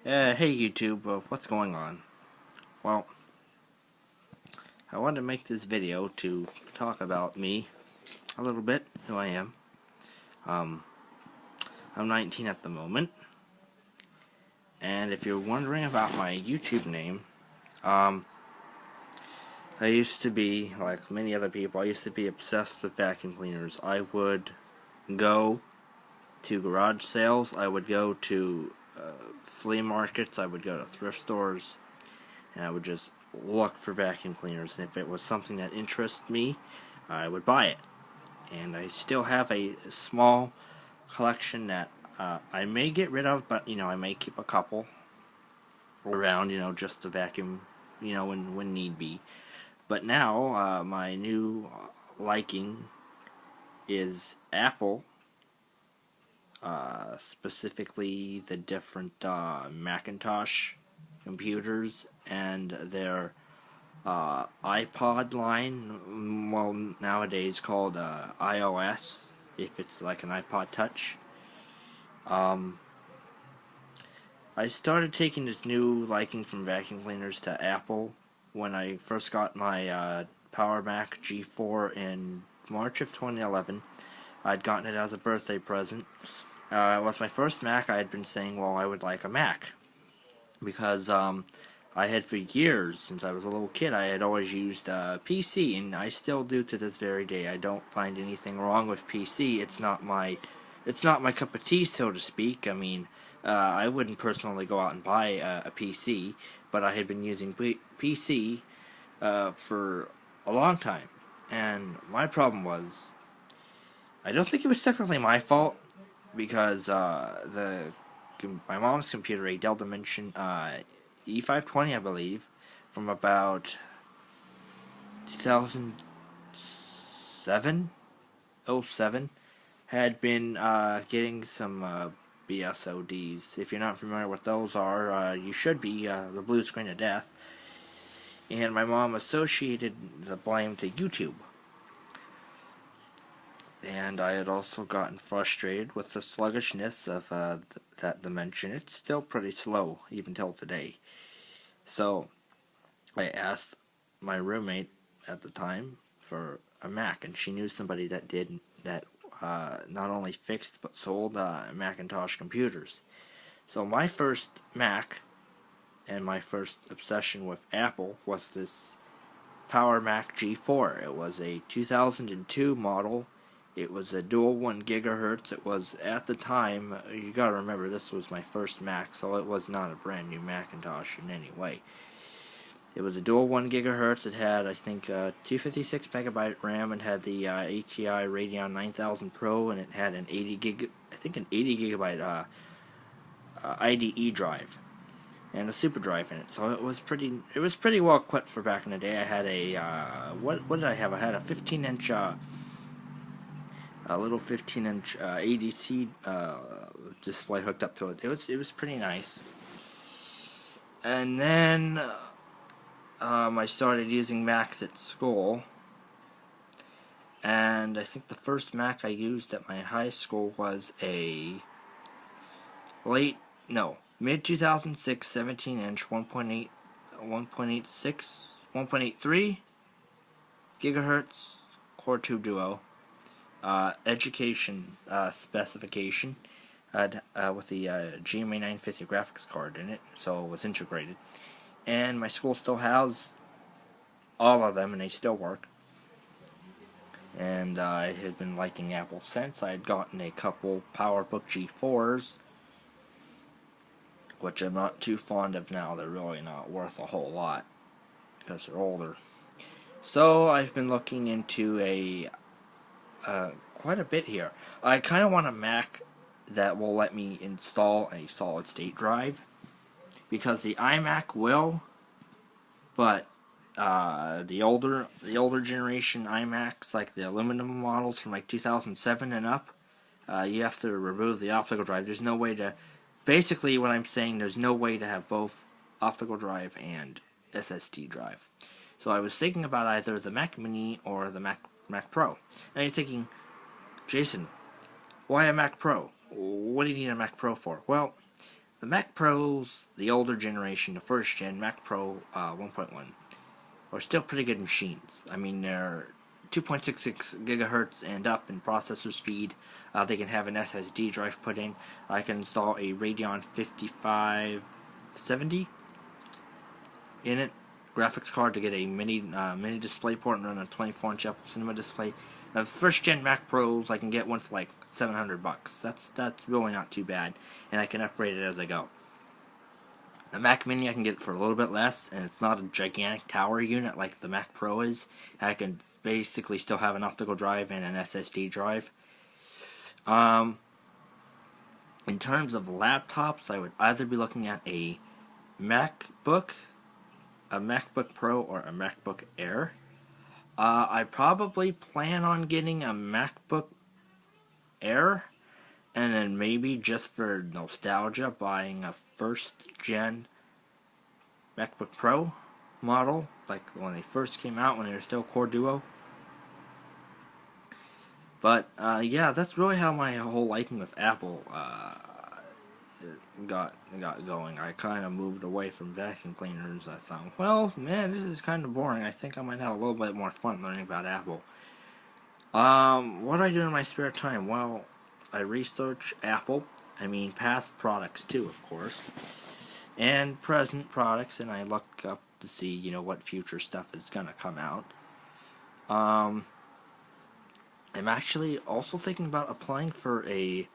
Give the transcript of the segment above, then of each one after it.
Hey YouTube, what's going on? Well, I wanted to make this video to talk about me a little bit, who I am. Um, I'm 19 at the moment, and if you're wondering about my YouTube name, I used to be, like many other people, I used to be obsessed with vacuum cleaners. I would go to garage sales, I would go to flea markets, I would go to thrift stores, and I would just look for vacuum cleaners, and if it was something that interested me, I would buy it. And I still have a small collection that I may get rid of, but I may keep a couple around, just to vacuum, when need be. But now my new liking is Apple, specifically the different Macintosh computers and their iPod line, well, nowadays called iOS, if it's like an iPod Touch. I started taking this new liking from vacuum cleaners to Apple when I first got my Power Mac G4 in March of 2011. I'd gotten it as a birthday present. It was my first Mac. I had been saying, well, I would like a Mac, because I had for years, since I was a little kid, I had always used PC, and I still do to this very day. I don't find anything wrong with PC. It's not my cup of tea, so to speak. I mean, I wouldn't personally go out and buy a PC, but I had been using PC for a long time, and my problem was, I don't think it was technically my fault, because my mom's computer, a Dell Dimension E520, I believe, from about 2007, '07, had been getting some BSODs. If you're not familiar with those are, you should be, the blue screen of death. And my mom associated the blame to YouTube. And I had also gotten frustrated with the sluggishness of that dimension. It's still pretty slow, even till today. So I asked my roommate at the time for a Mac, and she knew somebody that not only fixed but sold Macintosh computers. So my first Mac and my first obsession with Apple was this Power Mac G4. It was a 2002 model. It was a dual 1 gigahertz. It was, at the time, you gotta remember, this was my first Mac, so it was not a brand new Macintosh in any way. It was a dual 1 gigahertz. It had, I think, 256 megabyte RAM, and had the ATI Radeon 9000 Pro, and it had an 80 gigabyte IDE drive and a super drive in it. So it was pretty well equipped for back in the day. I had a what did I have? I had a 15-inch little 15-inch ADC display hooked up to it. It was pretty nice. And then I started using Macs at school, and I think the first Mac I used at my high school was a mid 2006 17-inch 1.83 gigahertz Core 2 Duo education specification, with the GMA 950 graphics card in it, so it was integrated. And my school still has all of them, and they still work. And I had been liking Apple since. I had gotten a couple PowerBook G4s, which I'm not too fond of now. They're really not worth a whole lot, because they're older. So I've been looking into quite a bit here. I kind of want a Mac that will let me install a solid-state drive, because the iMac will, but the older generation iMacs, like the aluminum models from like 2007 and up, you have to remove the optical drive. There's no way to, basically what I'm saying, there's no way to have both optical drive and SSD drive. So I was thinking about either the Mac Mini or the Mac Pro. Now you're thinking, Jason, why a Mac Pro? What do you need a Mac Pro for? Well, the Mac Pros, the older generation, the first gen Mac Pro 1.1, are still pretty good machines. I mean, they're 2.66 gigahertz and up in processor speed. They can have an SSD drive put in. I can install a Radeon 5570 in it, graphics card to get a mini DisplayPort and run a 24-inch Apple Cinema display. The first gen Mac Pros, I can get one for like $700. That's really not too bad, and I can upgrade it as I go. The Mac Mini I can get for a little bit less, and it's not a gigantic tower unit like the Mac Pro is. I can basically still have an optical drive and an SSD drive. In terms of laptops, I would either be looking at a MacBook Pro, or a MacBook Air. I probably plan on getting a MacBook Air, and then maybe just for nostalgia, buying a first-gen MacBook Pro model, like when they first came out, when they were still Core Duo. But, yeah, that's really how my whole liking with Apple got going. I kind of moved away from vacuum cleaners. I thought, well, man, this is kind of boring. I think I might have a little bit more fun learning about Apple. What do I do in my spare time? Well, I research Apple. I mean, past products too, of course, and present products, and I look up to see, what future stuff is gonna come out. I'm actually also thinking about applying for a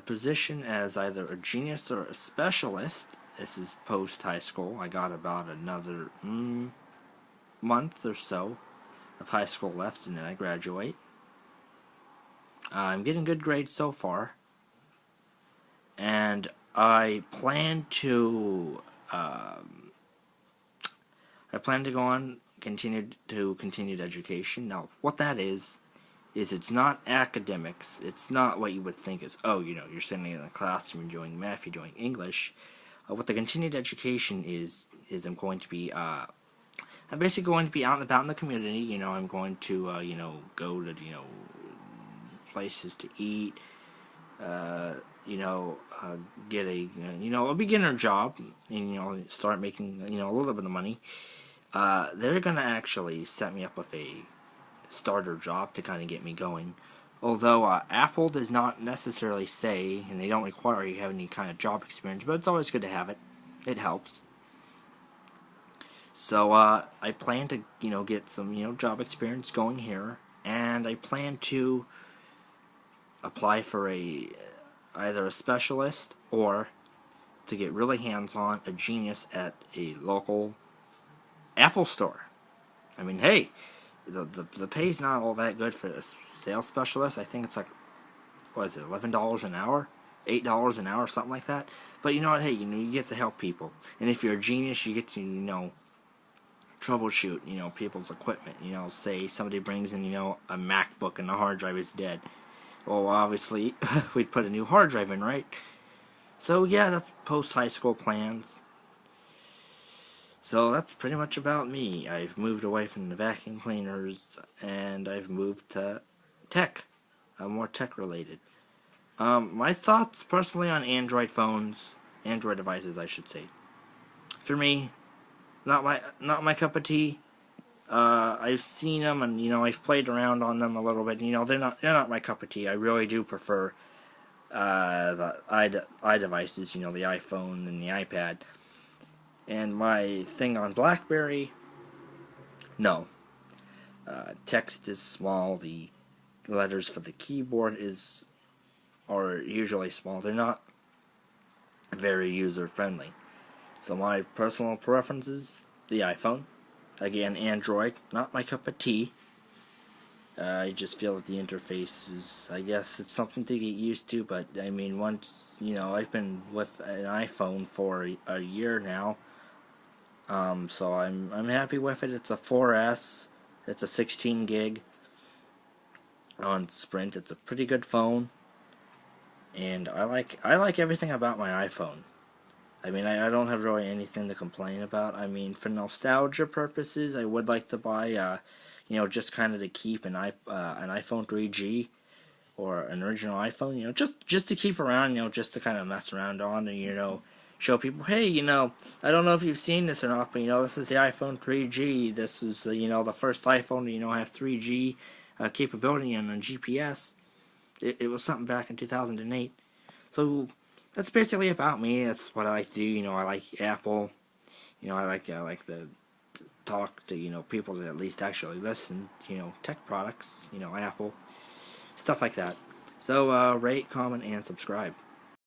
position as either a genius or a specialist. This is post high school. I got about another month or so of high school left, and then I graduate. I'm getting good grades so far, and I plan to go on continued education. Now, what that is it's not academics. It's not what you would think is, you're sitting in a classroom, you're doing math, you're doing English. What the continued education is I'm going to be, I'm basically going to be out and about in the community. I'm going to, go to, places to eat, get a beginner job, and, start making, a little bit of money. They're going to actually set me up with a starter job to kind of get me going. Although Apple does not necessarily say, and they don't require you have any kind of job experience, but it's always good to have it. It helps. So I plan to, get some, job experience going here, and I plan to apply for either a specialist or to get really hands-on, a genius at a local Apple store. I mean, hey, the pay's not all that good for a sales specialist. I think it's like, what is it, $11 an hour? $8 an hour, something like that. But you know what, hey, you get to help people. And if you're a genius, you get to, troubleshoot, people's equipment. Say somebody brings in, a MacBook and the hard drive is dead. Well, obviously, we'd put a new hard drive in, right? So, yeah, that's post-high school plans. So, that's pretty much about me. I've moved away from the vacuum cleaners, and I've moved to tech. More tech-related. My thoughts, personally, on Android devices, I should say. For me, not my cup of tea. I've seen them, and I've played around on them a little bit. They're not my cup of tea. I really do prefer the iDevices. The iPhone and the iPad. And my thing on BlackBerry, no. Text is small. The letters for the keyboard are usually small. They're not very user friendly. So my personal preferences, the iPhone. Again, Android, not my cup of tea. I just feel that the interface is, I guess it's something to get used to, but I mean, once, I've been with an iPhone for a year now, so I'm happy with it. It's a 4S, it's a 16 gig on Sprint. It's a pretty good phone, and I like everything about my iPhone. I mean, I don't have really anything to complain about. I mean, for nostalgia purposes, I would like to buy, just kind of to keep an iPhone 3G. or an original iPhone, just to keep around, just to kind of mess around on, and show people, hey, I don't know if you've seen this or not, but this is the iPhone 3G. This is the first iPhone to have 3G capability and a GPS. It was something back in 2008. So that's basically about me. That's what I like to do. I like Apple. I like the talk to people that at least actually listen. Tech products. Apple, stuff like that. So rate, comment, and subscribe.